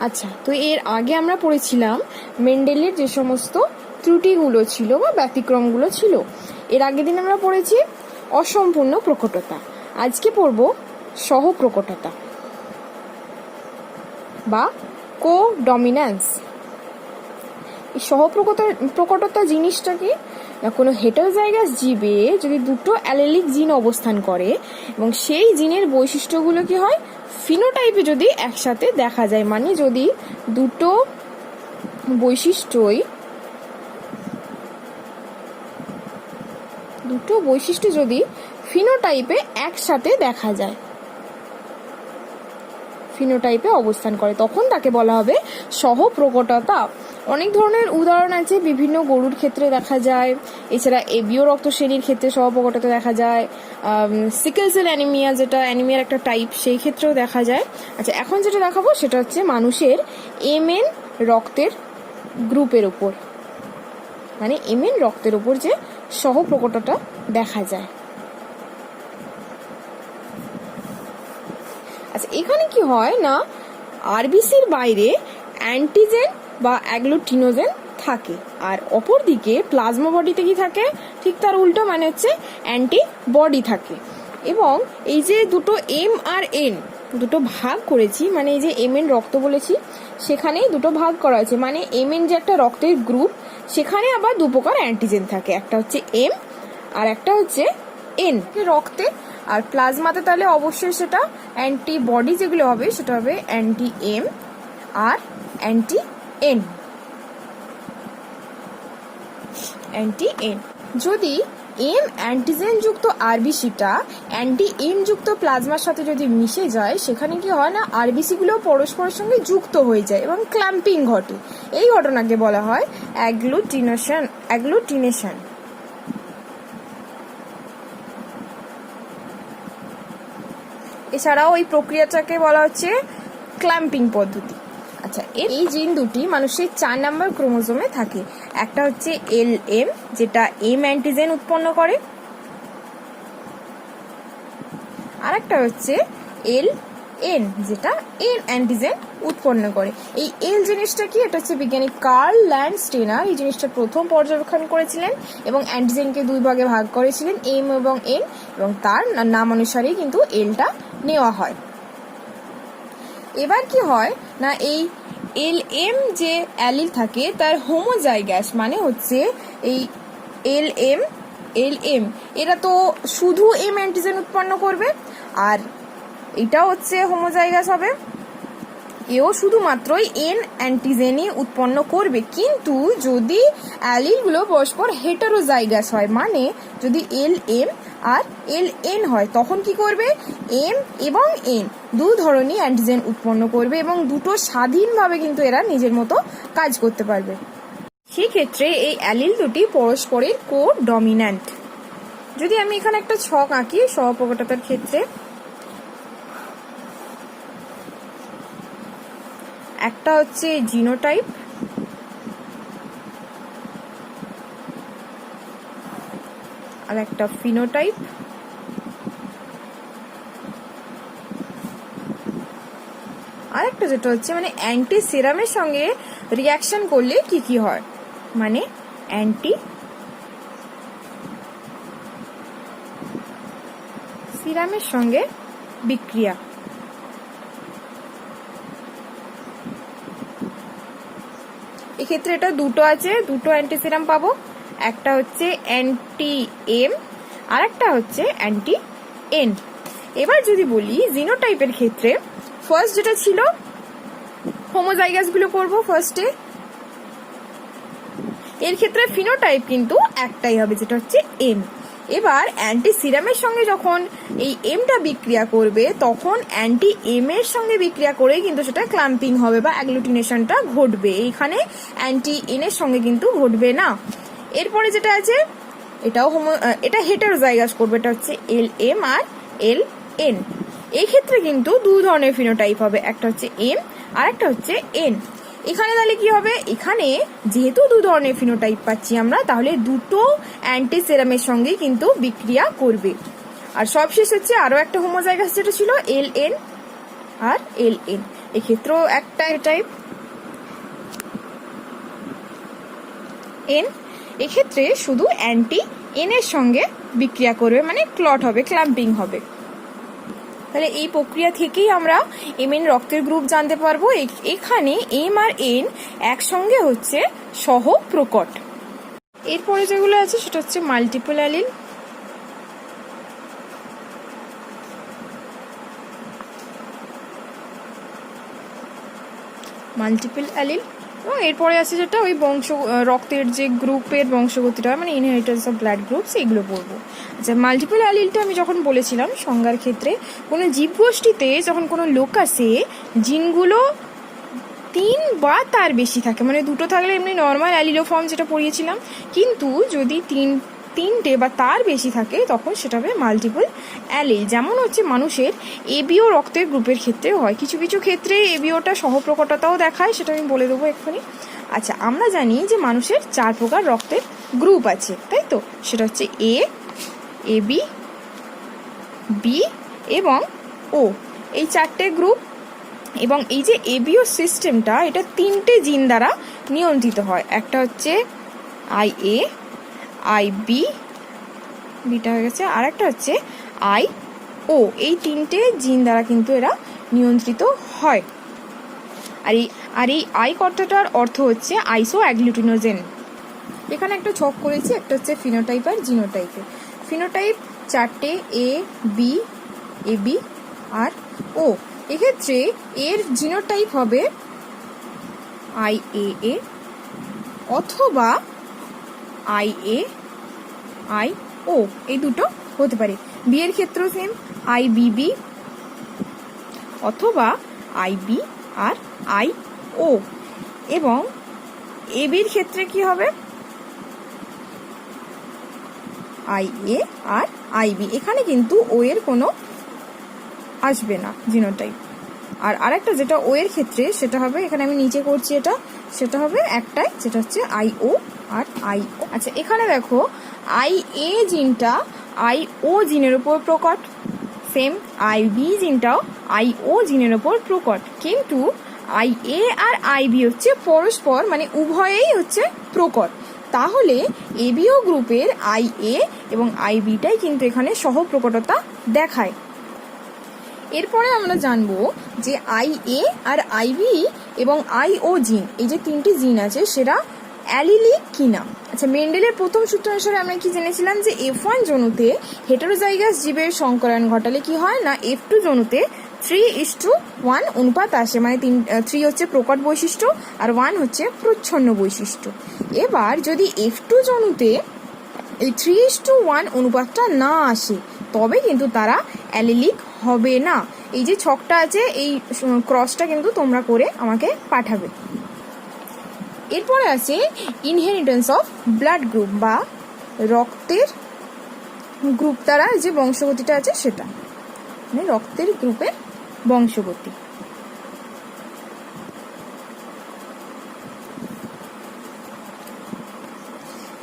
আচ্ছা, তো এর আগে আমরা পড়েছিলাম মেন্ডেলের যে সমস্ত ত্রুটিগুলো ছিল বা ব্যতিক্রমগুলো ছিল। এর আগের দিন আমরা পড়েছি অসম্পূর্ণ প্রকটতা। আজকে পড়ব সহপ্রকটতা বা কো-ডমিন্যান্স। এই সহপ্রকটতা জিনিসটা কি না, কোনো হেটারোজাইগাস জীবে যদি দুটো অ্যালেলিক জিন অবস্থান করে এবং সেই জিনের বৈশিষ্ট্যগুলো কি হয় ফিনোটাইপে যদি একসাথে দেখা যায়, মানে যদি দুটো বৈশিষ্ট্য যদি ফিনোটাইপে একসাথে দেখা যায়, ফিনোটাইপে অবস্থান করে, তখন তাকে বলা হবে সহপ্রকটতা। অনেক ধরনের উদাহরণ আছে, বিভিন্ন গরুর ক্ষেত্রে দেখা যায়, এছাড়া এবিও রক্তশ্রেণীর ক্ষেত্রে সহপ্রকটতা দেখা যায়, সিকেল সেল অ্যানিমিয়া যেটা অ্যানিমিয়ার একটা টাইপ সেই ক্ষেত্রেও দেখা যায়। আচ্ছা, এখন যেটা দেখাবো সেটা হচ্ছে মানুষের এমএন রক্তের গ্রুপের উপর, মানে এমএন রক্তের উপর যে সহপ্রকটতা দেখা যায়। আচ্ছা, এখানে কি হয় না, আরবিসির বাইরে অ্যান্টিজেন বা অ্যাগ্লুটিনোজেন থাকে, আর অপরদিকে প্লাজমা বডিতে কি থাকে, ঠিক তার উল্টো, মানে হচ্ছে অ্যান্টিবডি থাকে। এবং এই যে দুটো এম আর এন দুটো ভাগ করেছি, মানে এই যে এম এন রক্ত বলেছি সেখানেই দুটো ভাগ করা হয়েছে, মানে এম এন যে একটা রক্তের গ্রুপ সেখানে আবার দু প্রকার অ্যান্টিজেন থাকে, একটা হচ্ছে এম আর একটা হচ্ছে এন রক্তে। আর প্লাজমাতে তাহলে অবশ্যই সেটা অ্যান্টিবডি যেগুলো হবে সেটা হবে anti M R anti N. যদি এম অ্যান্টিজেন যুক্ত আরবিসিটা অ্যান্টি এম যুক্ত প্লাজমার সাথে যদি মিশে যায়, সেখানে কি হয় না, আরবিসি গুলো পরস্পরের সঙ্গে যুক্ত হয়ে যায় এবং ক্ল্যাম্পিং ঘটে। এই ঘটনাকে বলা হয় অ্যাগ্লুটিনেশন। এছাড়াও এই প্রক্রিয়াটাকে বলা হচ্ছে ক্ল্যাম্পিং পদ্ধতি। আচ্ছা, এই জিন দুটি মানুষের 4 নম্বর ক্রোমোজোমে থাকে। একটা হচ্ছে LM যেটা এম অ্যান্টিজেন উৎপন্ন করে, আর একটা হচ্ছে LN যেটা এন অ্যান্টিজেন উৎপন্ন করে। এই এল জিনিসটা কি, এটা হচ্ছে বিজ্ঞানী কার্ল ল্যান্ডস্টেনার এই জিনিসটা প্রথম পর্যবেক্ষণ করেছিলেন এবং অ্যান্টিজেনকে 2 ভাগে ভাগ করেছিলেন, এম এবং এন, এবং তার নাম অনুসারেই কিন্তু এলটা নেওয়া হয়। এবার কি হয় না, এই LM যে অ্যালিল থাকে তার হোমোজাইগাস, মানে হচ্ছে এই LM এরা তো শুধু এম অ্যান্টিজেন উৎপন্ন করবে, আর এটা হচ্ছে হোমোজাইগাস হবে, এও শুধুমাত্রই এন অ্যান্টিজেনই উৎপন্ন করবে। কিন্তু যদি অ্যালিলগুলো পরস্পর হেটারোজাইগাস হয়, মানে যদি LM আর LN হয়, তখন কি করবে, এম এবং এন দু ধরনের অ্যান্টিজেন উৎপন্ন করবে এবং দুটো স্বাধীনভাবে কিন্তু এরা নিজের মতো কাজ করতে পারবে। সেক্ষেত্রে এই অ্যালিল দুটি পরস্পরের কো-ডমিন্যান্ট। যদি আমি এখানে একটা ছক আঁকি সহপ্রকটতার ক্ষেত্রে, একটা হচ্ছে জিনোটাইপ, আর একটা ফিনোটাইপ, আর একটা যেটা হচ্ছে মানে অ্যান্টি সিরামের সঙ্গে রিয়াকশন করলে কি কি হয়, মানে অ্যান্টি সিরামের সঙ্গে বিক্রিয়া। এক্ষেত্রে এটা দুটো আছে, দুটো অ্যান্টিসিরাম পাবো, একটা হচ্ছে অ্যান্টি এম আর একটা হচ্ছে অ্যান্টি এন। এবার যদি বলি জিনোটাইপের ক্ষেত্রে, ফার্স্ট যেটা ছিল হোমোজাইগাস গুলো করবো ফার্স্টে, এর ক্ষেত্রে ফিনোটাইপ কিন্তু একটাই হবে যেটা হচ্ছে এম। এবার অ্যান্টি সিরামের সঙ্গে যখন এই এমটা বিক্রিয়া করবে, তখন অ্যান্টি এম এর সঙ্গে বিক্রিয়া করে কিন্তু সেটা ক্ল্যাম্পিং হবে বা অ্যাগ্লুটিনেশনটা ঘটবে, এইখানে অ্যান্টি এন এর সঙ্গে কিন্তু ঘটবে না। এরপরে যেটা আছে এটা হেটারোজাইগাস করবে, এটা হচ্ছে LM আর LN। এই ক্ষেত্রে কিন্তু 2 ধরনের ফিনোটাইপ হবে, একটা হচ্ছে এম আর একটা হচ্ছে এন। এখানে তাহলে কি হবে, এখানে যেহেতু 2 ধরনের ফিনোটাইপ পাচ্ছি আমরা, তাহলে দুটো অ্যান্টিসেরামের সঙ্গে কিন্তু বিক্রিয়া করবে। আর সবশেষ হচ্ছে আরো একটা হোমোজাইগাস যেটা ছিল LN আর LN। এক্ষেত্রেও একটা টাইপ এন, এক্ষেত্রে শুধু অ্যান্টি এন এর সঙ্গে বিক্রিয়া করবে, মানে ক্লট হবে, ক্লাম্পিং হবে। তাহলে এই প্রক্রিয়া থেকেই আমরা এম এন রক্তের গ্রুপ জানতে পারবো। এখানে এম আর এন একসঙ্গে হচ্ছে সহ প্রকট। এরপরে যেগুলো আছে সেটা হচ্ছে মাল্টিপল অ্যালিল। মাল্টিপল অ্যালিল এবং এরপরে আছে যেটা ওই রক্তের যে গ্রুপের বংশগতিটা হয়, মানে ইনহেরিটেন্স অফ ব্লাড গ্রুপস, এগুলো পড়বো। আচ্ছা, মাল্টিপল অ্যালিলটা আমি যখন বলেছিলাম সংজ্ঞার ক্ষেত্রে, কোনো জীবগোষ্ঠীতে যখন কোনো লোকাসে জিনগুলো 3 বা তার বেশি থাকে, মানে 2টো থাকলে এমনি নর্মাল অ্যালিলোফর্ম যেটা পড়িয়েছিলাম, কিন্তু যদি 3টে বা তার বেশি থাকে তখন সেটা হবে মাল্টিপল অ্যালিল। যেমন হচ্ছে মানুষের এবিও রক্তের গ্রুপের ক্ষেত্রেও হয়, কিছু কিছু ক্ষেত্রে এবিওটা সহপ্রকটতাও দেখায়, সেটা আমি বলে দেবো এক্ষুনি। আচ্ছা, আমরা জানি যে মানুষের 4 প্রকার রক্তের গ্রুপ আছে, তাই তো? সেটা হচ্ছে এ, এবি, বি এবং ও, এই 4টে গ্রুপ। এবং এই যে এবিও সিস্টেমটা, এটা 3টে জিন দ্বারা নিয়ন্ত্রিত হয়। একটা হচ্ছে I A, I B, beta হয়ে গেছে, আর একটা হচ্ছে আই ও। এই 3টে জিন দ্বারা কিন্তু এরা নিয়ন্ত্রিত হয়। আর এই আই কথাটার অর্থ হচ্ছে আইসো অ্যাগ্লুটিনোজেন। এখানে একটা ছক করেছি, একটা হচ্ছে ফিনোটাইপ আর জিনোটাইপে। ফিনোটাইপ 4টে, এ, বি, এবি আর ও। এক্ষেত্রে এর জিনোটাইপ হবে আই এ অথবা আই এ, আই ও, এই দুটো হতে পারে। বি এর ক্ষেত্রেও সেম, আই বি অথবা আই বি আর আই ও। এবং এ বির ক্ষেত্রে কি হবে? আই এ আর আই বি। এখানে কিন্তু ও এর কোনো আসবে না জিনোটাইপ। আর আরেকটা যেটা ও এর ক্ষেত্রে সেটা হবে, এখানে আমি নিচে করছি এটা, সেটা হবে একটাই, যেটা হচ্ছে আই ও আর আই ও। আচ্ছা, এখানে দেখো আই এ জিনটা আই ও জিনের উপর প্রকট, সেম আই বি জিনটাও আই ও জিনের উপর প্রকট, কিন্তু আই এ আর আই বি হচ্ছে পরস্পর, মানে উভয়েই হচ্ছে প্রকট। তাহলে এবিও গ্রুপের আই এ এবং আই বিটাই কিন্তু এখানে সহপ্রকটতা দেখায়। এরপরে আমরা জানবো যে আই এ আর আই বি এবং আই ও জিন, এই যে 3টি জিন আছে, সেটা অ্যালিলিক কিনা। আচ্ছা, মেন্ডেলের প্রথম সূত্র অনুসারে আমরা কি জেনেছিলাম যে F1 জনুতে হেটারোজাইগাস জীবের সংকরণ ঘটালে কি হয় না, F2 জনুতে 3:1 অনুপাত আসে, মানে 3 হচ্ছে প্রকট বৈশিষ্ট্য আর 1 হচ্ছে প্রচ্ছন্ন বৈশিষ্ট্য। এবার যদি F2 জনুতে এই 3:1 অনুপাতটা না আসে, তবে কিন্তু তারা অ্যালিলিক হবে না। এই যে ছকটা আছে, এই ক্রসটা কিন্তু তোমরা করে আমাকে পাঠাবে। এরপরে আছে ইনহেরিটেন্স অফ ব্লাড গ্রুপ বা রক্তের গ্রুপ দ্বারা যে বংশগতিটা আছে সেটা, মানে রক্তের গ্রুপের বংশগতি।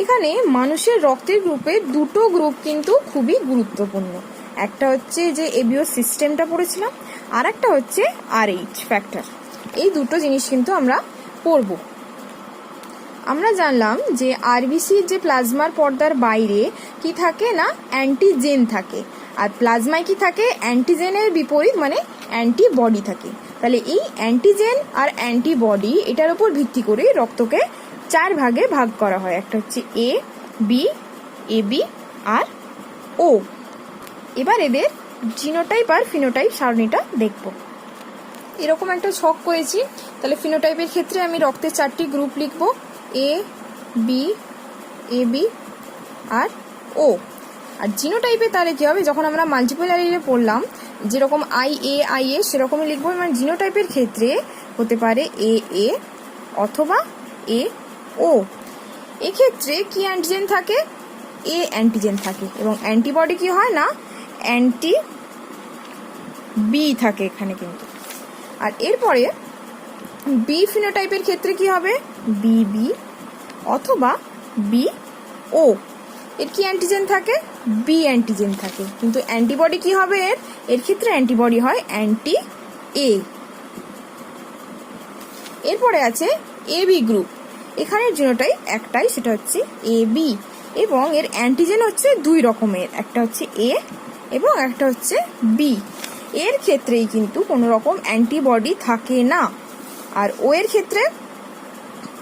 এখানে মানুষের রক্তের গ্রুপে 2টো গ্রুপ কিন্তু খুবই গুরুত্বপূর্ণ। একটা হচ্ছে যে এবিও সিস্টেমটা পড়েছিলাম, আর একটা হচ্ছে RH ফ্যাক্টর। এই 2টো জিনিস কিন্তু আমরা পড়ব। আমরা জানলাম যে আরবিসির যে প্লাজমার পর্দার বাইরে কি থাকে না, অ্যান্টিজেন থাকে, আর প্লাজমায় কি থাকে, অ্যান্টিজেনের বিপরীত মানে অ্যান্টিবডি থাকে। তাহলে এই অ্যান্টিজেন আর অ্যান্টিবডি, এটার উপর ভিত্তি করে রক্তকে 4 ভাগে ভাগ করা হয়। একটা হচ্ছে এ, বি, এবি আর ও। এবার এদের জিনোটাইপ আর ফিনোটাইপ সারণীটা দেখব। এরকম একটা ছক করেছি। তাহলে ফিনোটাইপের ক্ষেত্রে আমি রক্তের 4টি গ্রুপ লিখব, এ, বি, এবি আর ও। আর জিনোটাইপে তাহলে কি হবে, যখন আমরা মাল্টিপল অ্যালিলে পড়লাম যেরকম আই এ সেরকমই লিখবো। মানে জিনোটাইপের ক্ষেত্রে হতে পারে এ অথবা এ ও। এক্ষেত্রে কি অ্যান্টিজেন থাকে, এ অ্যান্টিজেন থাকে, এবং অ্যান্টিবডি কি হয় না, অ্যান্টি বি থাকে এখানে কিন্তু। আর এরপরে বি ফিনোটাইপের ক্ষেত্রে কি হবে, বি অথবা বি ও। এর কি অ্যান্টিজেন থাকে, বি অ্যান্টিজেন থাকে, কিন্তু অ্যান্টিবডি কি হবে এর ক্ষেত্রে অ্যান্টিবডি হয় অ্যান্টি এ। এরপরে আছে এ বি গ্রুপ। এখানের জিনোটাইপ একটাই, সেটা হচ্ছে এ বি, এবং এর অ্যান্টিজেন হচ্ছে দুই রকমের, একটা হচ্ছে এ এবং একটা হচ্ছে বি। এর ক্ষেত্রেই কিন্তু কোনো রকম অ্যান্টিবডি থাকে না। আর ও এর ক্ষেত্রে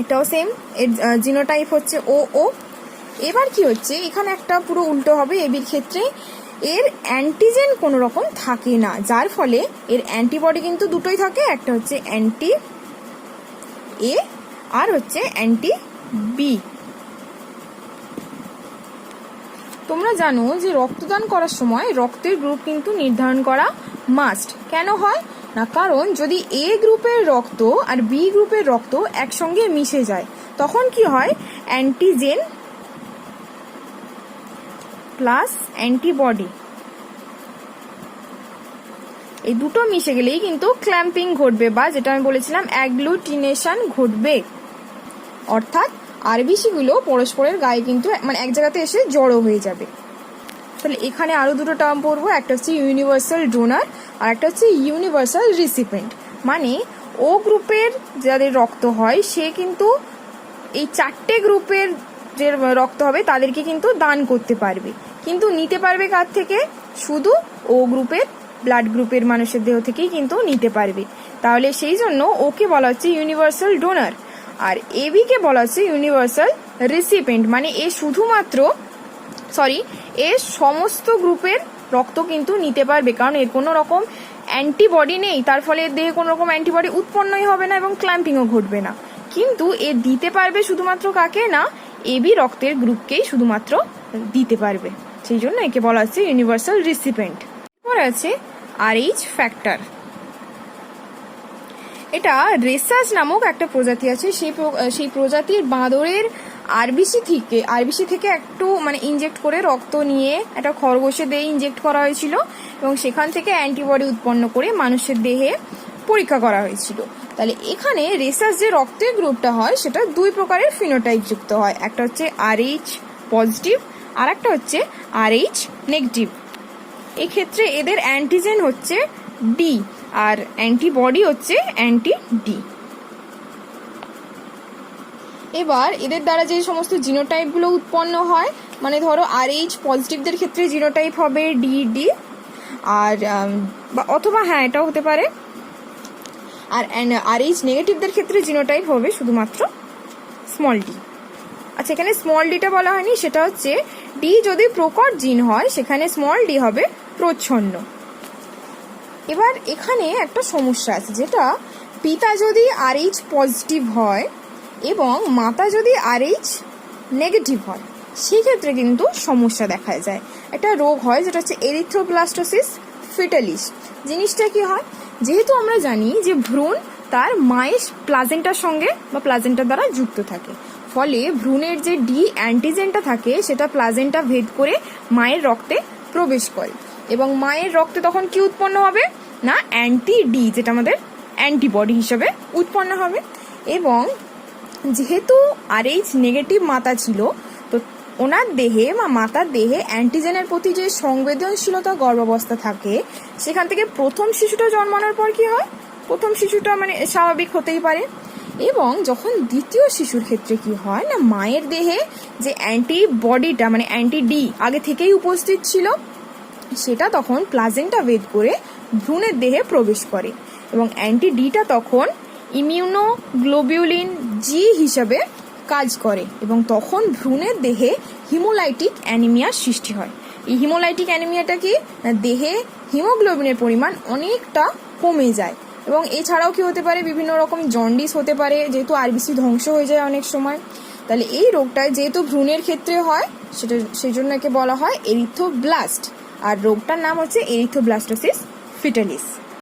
এটাও সেম, এর জিনোটাইপ হচ্ছে ও ও। এবার কি হচ্ছে, এখানে একটা পুরো উল্টো হবে এবির ক্ষেত্রে, এর অ্যান্টিজেন কোনো রকম থাকে না, যার ফলে এর অ্যান্টিবডি কিন্তু দুটোই থাকে, একটা হচ্ছে অ্যান্টি এ আর হচ্ছে অ্যান্টি বি। তোমরা জানো যে রক্তদান করার সময় রক্তের গ্রুপ কিন্তু নির্ধারণ করা মাস্ট। কেন হয় না, কারণ যদি এ গ্রুপের রক্ত আর বি গ্রুপের রক্ত একসঙ্গে মিশে যায় তখন কি হয়, অ্যান্টিজেন প্লাস অ্যান্টিবডি এই দুটো মিশে গেলেই কিন্তু ক্ল্যাম্পিং ঘটবে, বা যেটা আমি বলেছিলাম অ্যাগ্লুটিনেশন ঘটবে, অর্থাৎ আরবিসি গুলো পরস্পরের গায়ে কিন্তু মানে এক জায়গাতে এসে জড়ো হয়ে যাবে। তাহলে এখানে আরো দুটো টার্ম পড়বো, একটা হচ্ছে ইউনিভার্সাল ডোনার আর একটা হচ্ছে ইউনিভার্সাল রিসিপিয়েন্ট। মানে ও গ্রুপের যাদের রক্ত হয় সে কিন্তু এই চারটে গ্রুপের যে রক্ত হবে তাদেরকে কিন্তু দান করতে পারবে, কিন্তু নিতে পারবে কার থেকে, শুধু ও গ্রুপের ব্লাড গ্রুপের মানুষের দেহ থেকেই কিন্তু নিতে পারবে। তাহলে সেই জন্য ওকে বলা হচ্ছে ইউনিভার্সাল ডোনার, আর এবি কে বলা হচ্ছে ইউনিভার্সাল রিসিপিয়েন্ট। মানে এ শুধুমাত্র এ সমস্ত গ্রুপের রক্ত কিন্তু নিতে পারবে, কারণ এর কোনো রকম অ্যান্টিবডি নেই, তার ফলে এর দেহে কোনো রকম অ্যান্টিবডি উৎপন্নই হবে না এবং ক্ল্যাম্পিংও ঘটবে না। কিন্তু এ দিতে পারবে শুধুমাত্র কাকে না, এবি রক্তের গ্রুপকেই শুধুমাত্র দিতে পারবে, সেই জন্য একে বলা হচ্ছে ইউনিভার্সাল রিসিপিয়েন্ট। এরপর আছে আরএইচ ফ্যাক্টর। এটা রেসাস নামক একটা প্রজাতি আছে, সেই প্রজাতির বাঁদরের আরবিসি থেকে একটু মানে ইনজেক্ট করে রক্ত নিয়ে একটা খরগোশের দেহে ইনজেক্ট করা হয়েছিল এবং সেখান থেকে অ্যান্টিবডি উৎপন্ন করে মানুষের দেহে পরীক্ষা করা হয়েছিল। তাহলে এখানে রেসাস যে রক্তের গ্রুপটা হয় সেটা দুই প্রকারের ফিনোটাইপ যুক্ত হয়, একটা হচ্ছে আরএইচ পজিটিভ আর একটা হচ্ছে আরএইচ নেগেটিভ। এই ক্ষেত্রে এদের অ্যান্টিজেন হচ্ছে ডি আর অ্যান্টিবডি হচ্ছে অ্যান্টি ডি। এবার এদের দ্বারা যে সমস্ত জিনোটাইপগুলো উৎপন্ন হয়, মানে ধরো আরএইচ পজিটিভদের ক্ষেত্রে জিনোটাইপ হবে ডি ডি, আর অথবা হ্যাঁ এটাও হতে পারে, আর আরএইচ নেগেটিভদের ক্ষেত্রে জিনোটাইপ হবে শুধুমাত্র স্মল ডি। আচ্ছা, এখানে স্মল ডিটা বলা হয়নি, সেটা হচ্ছে ডি যদি প্রকট জিন হয় সেখানে স্মল ডি হবে প্রচ্ছন্ন। এবার এখানে একটা সমস্যা আছে, যেটা পিতা যদি আরএইচ পজিটিভ হয় এবং মাতা যদি আরএইচ নেগেটিভ হয় সেক্ষেত্রে কিন্তু সমস্যা দেখা যায়। একটা রোগ হয় যেটা হচ্ছে এরিথ্রোব্লাস্টোসিস ফিটালিস। জিনিসটা কি হয়, যেহেতু আমরা জানি যে ভ্রূণ তার মায়ের প্লাজেন্টার সঙ্গে বা প্লাজেন্টার দ্বারা যুক্ত থাকে, ফলে ভ্রূণের যে ডি অ্যান্টিজেনটা থাকে সেটা প্লাজেন্টা ভেদ করে মায়ের রক্তে প্রবেশ করে এবং মায়ের রক্তে তখন কি উৎপন্ন হবে না, অ্যান্টি ডি, যেটা আমাদের অ্যান্টিবডি হিসেবে উৎপন্ন হবে। এবং যেহেতু আরএইচ নেগেটিভ মাতা ছিল, তো ওনার দেহে বা মাতার দেহে অ্যান্টিজেনের প্রতি যে সংবেদনশীলতা গর্ভাবস্থা থাকে, সেখান থেকে প্রথম শিশুটা জন্মানোর পর কি হয়, প্রথম শিশুটা মানে স্বাভাবিক হতেই পারে। এবং যখন দ্বিতীয় শিশুর ক্ষেত্রে কি হয় না, মায়ের দেহে যে অ্যান্টিবডিটা মানে অ্যান্টি ডি আগে থেকেই উপস্থিত ছিল সেটা তখন প্লাজেন্টা ভেদ করে ভ্রূণের দেহে প্রবেশ করে এবং অ্যান্টি ডিটা তখন ইমিউনোগ্লোবিউলিন জি হিসাবে কাজ করে এবং তখন ভ্রূণের দেহে হিমোলাইটিক অ্যানিমিয়ার সৃষ্টি হয়। এই হিমোলাইটিক অ্যানিমিয়াটা কি, দেহে হিমোগ্লোবিনের পরিমাণ অনেকটা কমে যায় এবং এছাড়াও কি হতে পারে, বিভিন্ন রকম জন্ডিস হতে পারে, যেহেতু আরবিসি ধ্বংস হয়ে যায় অনেক সময়। তাহলে এই রোগটায় যেহেতু ভ্রূণের ক্ষেত্রে হয় সেই জন্য একে বলা হয় এরিথ্রোব্লাস্ট, আর রোগটার নাম হচ্ছে এরিথ্রোব্লাস্টোসিস ফিটালিস।